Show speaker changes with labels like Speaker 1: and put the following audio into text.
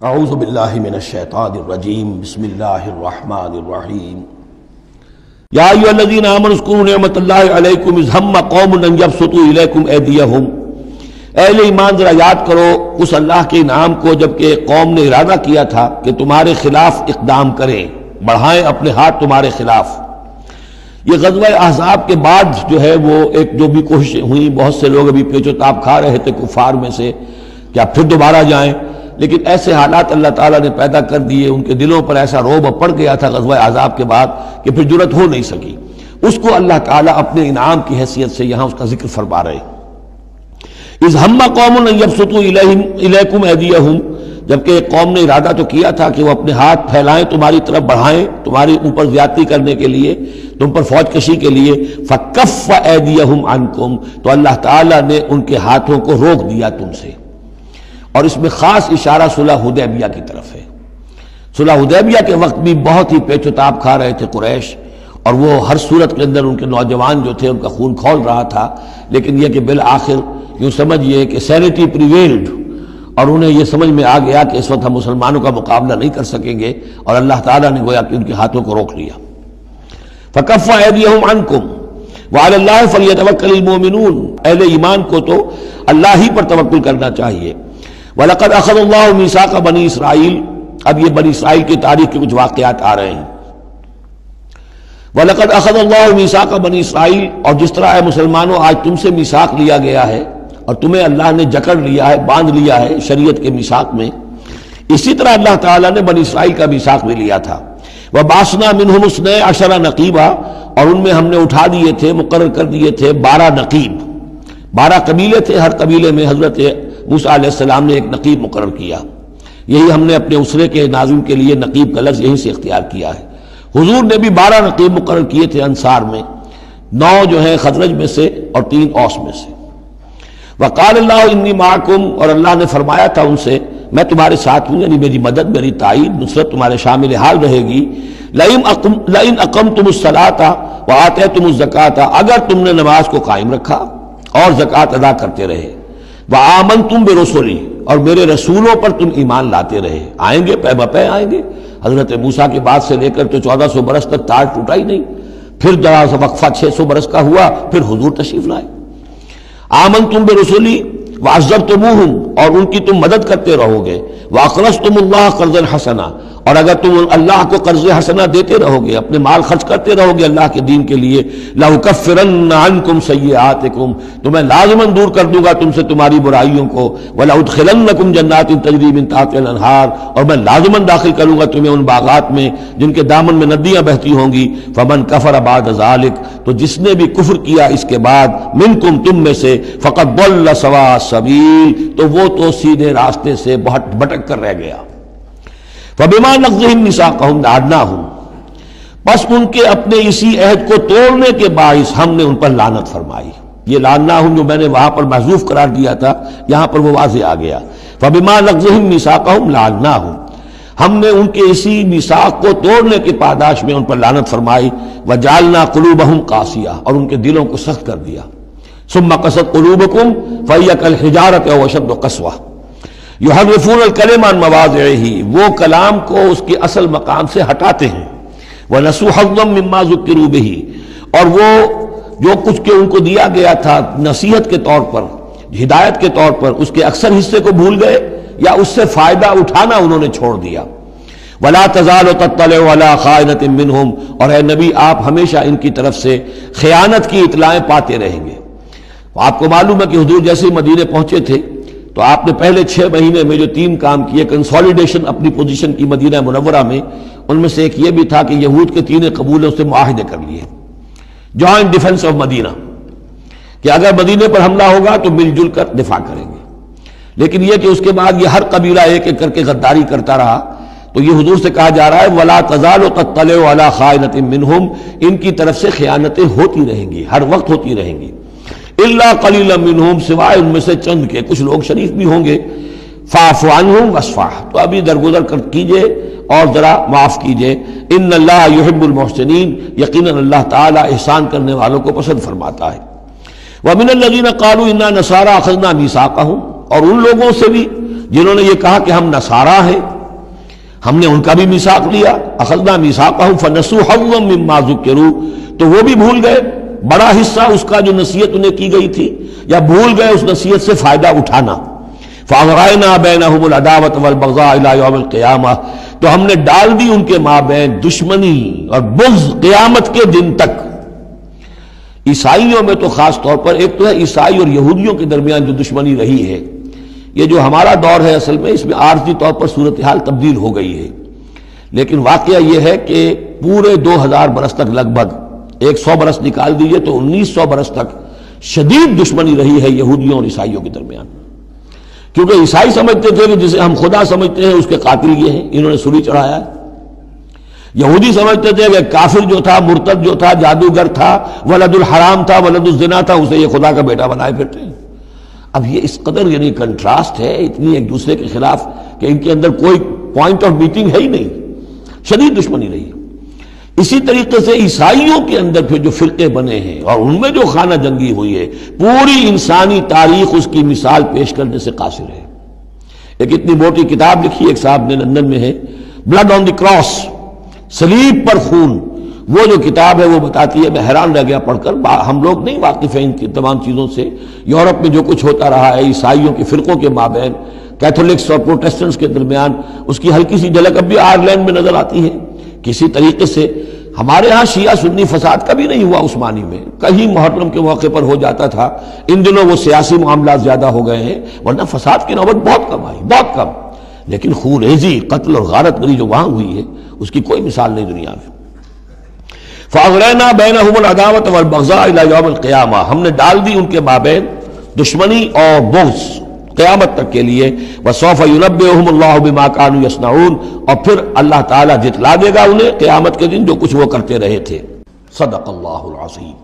Speaker 1: اعوذ باللہ من الشیطان الرجیم بسم اللہ الرحمن الرحیم یا ایھا الذین آمنوا اذکروا نعمت اللہ علیکم اذ ہم قوم ان یبسطوا الیکم ایدیہم، اہل ایمان ذرا یاد کرو اس اللہ کے انعام کو جب کہ قوم نے ارادہ کیا تھا کہ تمہارے خلاف اقدام کریں، بڑھائیں اپنے ہاتھ تمہارے خلاف۔ یہ غزوہ احزاب کے بعد جو ہے وہ ایک جو بھی کوششیں ہوئیں، بہت سے لوگ ابھی پیچ و تاب کھا رہے تھے کفار میں سے کہ آپ پھر دوبارہ جائیں، لیکن ایسے حالات اللہ تعالیٰ نے پیدا کر دیے، ان کے دلوں پر ایسا رعب پڑ گیا تھا غزوہ احزاب کے بعد کہ پھر جرأت ہو نہیں سکی۔ اس کو اللہ تعالیٰ اپنے انعام کی حیثیت سے یہاں اس کا ذکر فرما رہے ہیں۔ اذ ہم قوم ان یبسطوا الیکم ایدیہم، جبکہ ایک قوم نے ارادہ تو کیا تھا کہ وہ اپنے ہاتھ پھیلائیں تمہاری طرف، بڑھائیں تمہارے اوپر زیادتی کرنے کے لیے، تم پر فوج کشی کے لیے، فکف ایدیہم عنکم، تو اللہ تعالیٰ نے ان کے ہاتھوں کو روک دیا تم سے۔ اور اس میں خاص اشارہ صلح حدیبیہ کی طرف ہے۔ صلح حدیبیہ کے وقت بھی بہت ہی پیچ و تاب کھا رہے تھے قریش، اور وہ ہر صورت کے اندر ان کے نوجوان جو تھے ان کا خون کھول رہا تھا، لیکن یہ کہ بالآخر یوں سمجھئے کہ سینٹی پریویلڈ، اور انہیں یہ سمجھ میں آ گیا کہ اس وقت ہم مسلمانوں کا مقابلہ نہیں کر سکیں گے، اور اللہ تعالیٰ نے گویا کہ ان کے ہاتھوں کو روک لیا۔ فکف ایدیہم عنکم وعلی اللہ فلیتوکل المؤمنون، اہل ایمان کو تو اللہ ہی پر توکل کرنا چاہیے۔ وَلَقَدْ أَخَذَ اللَّهُ مِيثَاقَ بَنِي اسرائیل، اب یہ بنی اسرائیل کی تاریخ کے کچھ واقعات آ رہے ہیں۔ وَلَقَدْ أَخَذَ اللَّهُ مِيثَاقَ بَنِي اسرائیل، اور جس طرح اے مسلمانوں آج تم سے میثاق لیا گیا ہے اور تمہیں اللہ نے جکڑ لیا ہے، باندھ لیا ہے شریعت کے میثاق میں، اسی طرح اللہ تعالیٰ نے بنی اسرائیل کا میثاق بھی لیا تھا۔ وَبَعَثْنَا مِنْهُمُ اثْنَیْ عَشَرَ نَقِیبًا، اور ان میں ہم نے اٹھا دیے تھے، مقرر کر دیے تھے 12 نقیب، 12 قبیلے تھے، ہر قبیلے میں حضرت موسیٰ علیہ السلام نے ایک نقیب مقرر کیا۔ یہی ہم نے اپنے اسرے کے ناظرین کے لیے نقیب کا لفظ یہیں سے اختیار کیا ہے۔ حضور نے بھی 12 نقیب مقرر کیے تھے انصار میں، 9 جو ہیں خزرج میں سے اور 3 اوس میں سے۔ وقال اللہ انی معکم، اور اللہ نے فرمایا تھا ان سے میں تمہارے ساتھ ہوں، یعنی میری مدد، میری تائید، نصرت تمہارے شامل حال رہے گی۔ لئن اقمتم الصلاۃ وآتیتم الزکاۃ، اگر تم نے نماز کو قائم رکھا اور زکوٰۃ ادا کرتے رہے، وآمنتم برسلی، اور میرے رسولوں پر تم ایمان لاتے رہے، آئیں گے پے بپے آئیں گے۔ حضرت موسیٰ کے بعد سے لے کر تو 1400 برس تک تاج ٹوٹا ہی نہیں، پھر ذرا سا وقفہ 600 برس کا ہوا، پھر حضور تشریف لائے۔ آمنتم برسلی وعزرتموہم، اور ان کی تم مدد کرتے رہو گے۔ واقرضتم اللہ قرضا حسنا، اور اگر تم اللہ کو قرض حسنا دیتے رہو گے، اپنے مال خرچ کرتے رہو گے اللہ کے دین کے لیے، لأکفرن عنکم سیئاتکم، تو میں لازماً دور کر دوں گا تم سے تمہاری برائیوں کو، ولأدخلنکم جنات تجری من تحتہا الانہار، اور میں لازماً داخل کروں گا تمہیں ان باغات میں جن کے دامن میں ندیاں بہتی ہوں گی۔ فمن کفر بعد ذلک، تو جس نے بھی کفر کیا اس کے بعد، منکم تم میں سے، فقد ضل سواء السبیل، تو وہ تو سیدھے راستے سے بہت بھٹک کر رہ گیا۔ فَبِمَا نَقْضِهِمْ مِيثَاقَهُمْ لَعَنَّاهُمْ، بس ان کے اپنے اسی عہد کو توڑنے کے باعث ہم نے ان پر لعنت فرمائی۔ یہ لعناہم جو میں نے وہاں پر محذوف قرار دیا تھا، یہاں پر وہ واضح آ گیا۔ فَبِمَا نَقْضِهِمْ مِيثَاقَهُمْ لَعَنَّاهُمْ، ہم نے ان کے اسی میثاق کو توڑنے کے پاداش میں ان پر لعنت فرمائی۔ وَجَعَلْنَا قُلُوبَهُمْ قَاسِيَةً، اور ان کے دلوں کو سخت کر دیا۔ ثُمَّ قَسَتْ قُلُوبُكُمْ فَهِيَ كَالْحِجَارَةِ أَوْ أَشَدُّ قَسْوَةً یحرفون الکلم عن مواضعہ، وہ کلام کو اس کے اصل مقام سے ہٹاتے ہیں۔ ونسوا حظا مما ذکروا بہ، اور وہ جو کچھ کہ ان کو دیا گیا تھا نصیحت کے طور پر، ہدایت کے طور پر، اس کے اکثر حصے کو بھول گئے یا اس سے فائدہ اٹھانا انہوں نے چھوڑ دیا۔ ولا تزال تطلع علی خائنۃ منہم، اور اے نبی آپ ہمیشہ ان کی طرف سے خیانت کی اطلاعیں پاتے رہیں گے۔ آپ کو معلوم ہے کہ حضور جیسے ہی مدینے پہنچے تھے تو آپ نے پہلے 6 مہینے میں جو 3 کام کیے، کنسولیڈیشن اپنی پوزیشن کی مدینہ منورہ میں، ان میں سے ایک یہ بھی تھا کہ یہود کے 3 قبولوں سے معاہدے کر لیے، جوائنٹ ڈیفنس آف مدینہ، کہ اگر مدینے پر حملہ ہوگا تو مل جل کر دفاع کریں گے۔ لیکن یہ کہ اس کے بعد یہ ہر قبیلہ ایک ایک کر کے غداری کرتا رہا، تو یہ حضور سے کہا جا رہا ہے وَلَا تَزَالُ تَطَّلِعُ عَلَىٰ خَائِنَةٍ مِّنْهُمْ، ان کی طرف سے خیانتیں ہوتی رہیں گی، ہر وقت ہوتی رہیں گی۔ الا قلیلا منہم، سوائے ان میں سے چند کے، کچھ لوگ شریف بھی ہوں گے۔ فاعف عنہم واصفح، تو ابھی درگزر کر کیجئے اور ذرا معاف کیجئے۔ ان اللہ یحب المحسنین، یقیناً اللہ تعالیٰ احسان کرنے والوں کو پسند فرماتا ہے۔ ومن الذین قالوا انا نصارى اخذنا میثاقهم، اور ان لوگوں سے بھی جنہوں نے یہ کہا کہ ہم نصارا ہیں، ہم نے ان کا بھی میثاق لیا، اخذنا میثاقہم فنسوا حظا مما ذکروا، تو وہ بھی بھول گئے بڑا حصہ اس کا جو نصیحت انہیں کی گئی تھی، یا بھول گئے اس نصیحت سے فائدہ اٹھانا۔ فَأَغْرَيْنَا بَيْنَهُمُ الْعَدَاوَةَ وَالْبَغْضَاءَ إِلَى يَوْمِ الْقِيَامَةِ، تو ہم نے ڈال دی ان کے مابین دشمنی اور بغض قیامت کے دن تک۔ عیسائیوں میں تو خاص طور پر ایک تو ہے عیسائی اور یہودیوں کے درمیان جو دشمنی رہی ہے، یہ جو ہمارا دور ہے اصل میں اس میں عارضی طور پر صورتحال تبدیل ہو گئی ہے، لیکن واقعہ یہ ہے کہ پورے 2000 برس تک، لگ بھگ 100 برس نکال دیجئے تو 1900 برس تک شدید دشمنی رہی ہے یہودیوں اور عیسائیوں کے درمیان، کیونکہ عیسائی سمجھتے تھے کہ جسے ہم خدا سمجھتے ہیں اس کے قاتل یہ ہیں، انہوں نے سولی چڑھایا ہے۔ یہودی سمجھتے تھے کہ کافر جو تھا، مرتد جو تھا، جادوگر تھا، ولد الحرام تھا، ولد الزنا تھا، اسے یہ خدا کا بیٹا بنائے پھرتے ہیں۔ اب یہ اس قدر یعنی کنٹراسٹ ہے اتنی ایک دوسرے کے خلاف کہ ان کے اندر کوئی پوائنٹ آف میٹنگ ہے ہی نہیں، شدید دشمنی رہی ہے۔ اسی طریقے سے عیسائیوں کے اندر پھر جو فرقے بنے ہیں اور ان میں جو خانہ جنگی ہوئی ہے، پوری انسانی تاریخ اس کی مثال پیش کرنے سے قاصر ہے۔ ایک اتنی موٹی کتاب لکھی ایک صاحب نے، لندن میں ہے، بلڈ آن دی کراس، صلیب پر خون، وہ جو کتاب ہے وہ بتاتی ہے، میں حیران رہ گیا پڑھ کر، ہم لوگ نہیں واقف ہیں ان تمام چیزوں سے، یورپ میں جو کچھ ہوتا رہا ہے عیسائیوں کے فرقوں کے مابین، کیتھولکس اور پروٹیسٹنٹس کے درمیان، اس کی ہلکی سی جھلک اب بھی آئرلینڈ میں نظر آتی ہے۔ کسی طریقے سے ہمارے ہاں شیعہ سنی فساد کبھی نہیں ہوا عثمانی میں، کہیں محرم کے موقع پر ہو جاتا تھا، ان دنوں وہ سیاسی معاملات زیادہ ہو گئے ہیں، ورنہ فساد کی نوبت بہت کم آئی، بہت کم، لیکن خون ریزی، قتل اور غارت گری جو وہاں ہوئی ہے اس کی کوئی مثال نہیں دنیا میں۔ فَأَغْرَيْنَا بَيْنَهُمُ الْعَدَاوَةَ وَالْبَغْضَاءَ إِلَى يَوْمِ الْقِيَامَةِ، ہم نے ڈال دی ان کے مابین دشمنی اور بغض قیامت تک کے لیے۔ وَسَوْفَ يُنَبِّئُهُمُ اللَّهُ بِمَا كَانُوا يَصْنَعُونَ، اور پھر اللہ تعالیٰ جتلا دے گا انہیں قیامت کے دن جو کچھ وہ کرتے رہے تھے۔ صدق اللہ العظیم۔